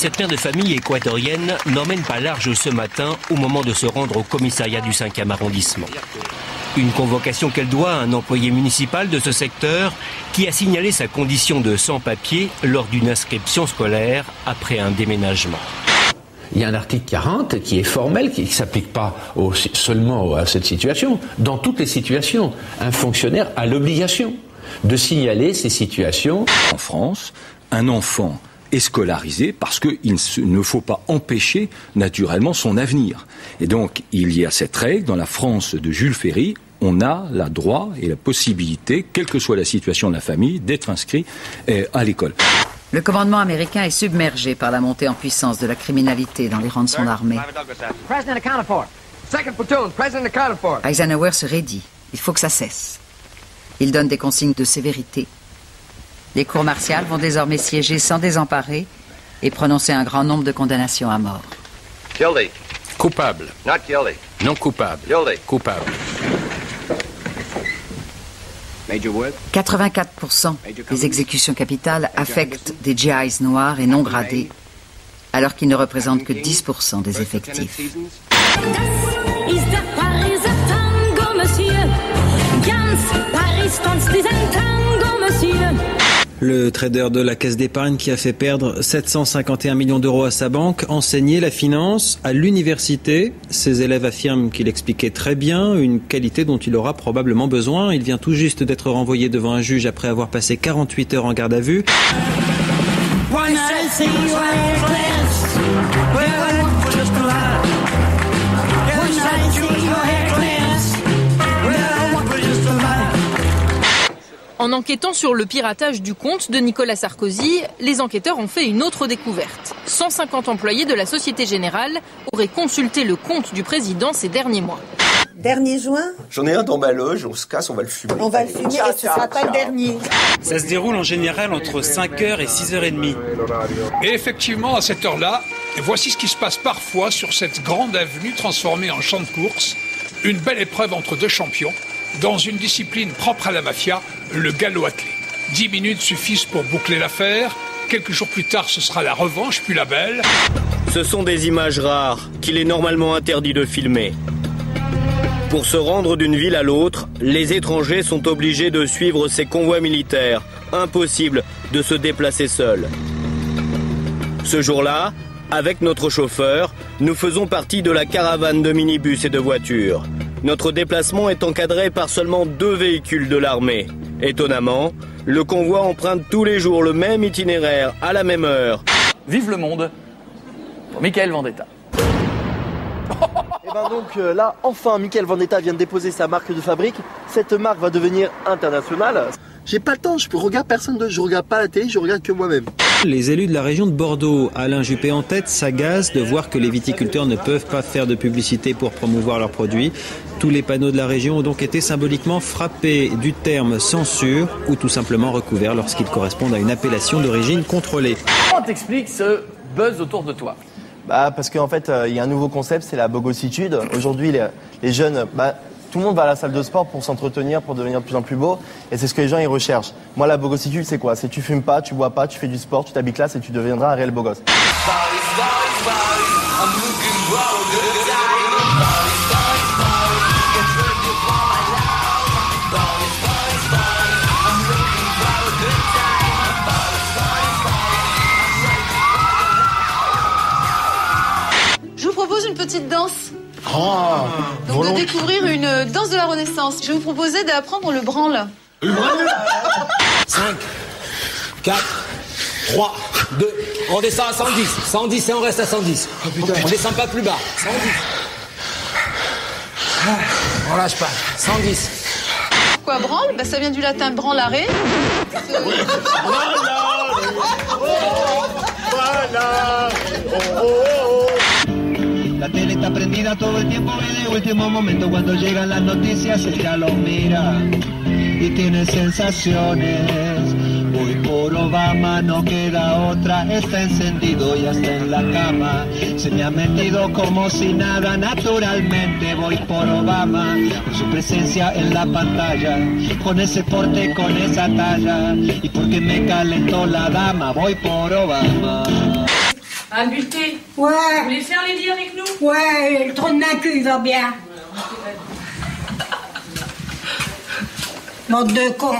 cette mère de famille équatorienne n'emmène pas large ce matin au moment de se rendre au commissariat du 5e arrondissement. Une convocation qu'elle doit à un employé municipal de ce secteur qui a signalé sa condition de sans-papier lors d'une inscription scolaire après un déménagement. Il y a un article 40 qui est formel, qui ne s'applique pas seulement à cette situation. Dans toutes les situations, un fonctionnaire a l'obligation de signaler ces situations. En France, un enfant est scolarisé parce qu'il ne faut pas empêcher naturellement son avenir. Et donc, il y a cette règle dans la France de Jules Ferry. On a le droit et la possibilité, quelle que soit la situation de la famille, d'être inscrit à l'école. Le commandement américain est submergé par la montée en puissance de la criminalité dans les rangs de son armée. Eisenhower se raidit. Il faut que ça cesse. Il donne des consignes de sévérité. Les cours martiales vont désormais siéger sans désemparer et prononcer un grand nombre de condamnations à mort. Guilty. Coupable. Not guilty. Non coupable. Guilty. Coupable. 84% des exécutions capitales affectent des GIs noirs et non gradés, alors qu'ils ne représentent que 10% des effectifs. Le trader de la caisse d'épargne qui a fait perdre 751 millions d'euros à sa banque enseignait la finance à l'université. Ses élèves affirment qu'il expliquait très bien, une qualité dont il aura probablement besoin. Il vient tout juste d'être renvoyé devant un juge après avoir passé 48 heures en garde à vue. En enquêtant sur le piratage du compte de Nicolas Sarkozy, les enquêteurs ont fait une autre découverte. 150 employés de la Société Générale auraient consulté le compte du président ces derniers mois. Dernier joint ? J'en ai un dans ma loge, on se casse, on va le fumer. On va le fumer et ce ne sera pas le dernier. Ça se déroule en général entre 5h et 6h30. Et effectivement, à cette heure-là, voici ce qui se passe parfois sur cette grande avenue transformée en champ de course. Une belle épreuve entre deux champions. Dans une discipline propre à la mafia, le galop attelé. 10 minutes suffisent pour boucler l'affaire. Quelques jours plus tard, ce sera la revanche, puis la belle. Ce sont des images rares qu'il est normalement interdit de filmer. Pour se rendre d'une ville à l'autre, les étrangers sont obligés de suivre ces convois militaires. Impossible de se déplacer seul. Ce jour-là, avec notre chauffeur, nous faisons partie de la caravane de minibus et de voitures. Notre déplacement est encadré par seulement 2 véhicules de l'armée. Étonnamment, le convoi emprunte tous les jours le même itinéraire à la même heure. Vive le monde pour Michael Vendetta. Et ben donc là, enfin, Michael Vendetta vient de déposer sa marque de fabrique. Cette marque va devenir internationale. J'ai pas le temps, je regarde personne d'autre, je regarde pas la télé, je regarde que moi-même. Les élus de la région de Bordeaux, Alain Juppé en tête, s'agacent de voir que les viticulteurs ne peuvent pas faire de publicité pour promouvoir leurs produits. Tous les panneaux de la région ont donc été symboliquement frappés du terme censure ou tout simplement recouverts lorsqu'ils correspondent à une appellation d'origine contrôlée. Comment t'expliques ce buzz autour de toi ? Parce qu'en fait, il y a un nouveau concept, c'est la bogossitude. Aujourd'hui, les jeunes... tout le monde va à la salle de sport pour s'entretenir, pour devenir de plus en plus beau. Et c'est ce que les gens ils recherchent. Moi, la bogossitude, c'est quoi ? C'est tu fumes pas, tu bois pas, tu fais du sport, tu t'habilles classe et tu deviendras un réel beau gosse. Je vous propose une petite danse. Oh, donc de découvrir une danse de la Renaissance. Je vais vous proposer d'apprendre le branle. Le branle 5, 4, 3, 2, on descend à 110. 110 et on reste à 110. Oh, on descend pas plus bas. 110. On lâche pas. 110. Quoi, branle ? Ça vient du latin branlare. Voilà. La tele está prendida todo el tiempo y de último momento cuando llegan las noticias ella lo mira y tiene sensaciones. Voy por Obama, no queda otra, está encendido y hasta en la cama. Se me ha metido como si nada, naturalmente voy por Obama. Por su presencia en la pantalla, con ese porte, con esa talla. Y porque me calentó la dama, voy por Obama. Un bulletin. Ouais. Vous voulez faire les dits avec nous? Ouais, le trou de main cul, il va bien. Mode de con.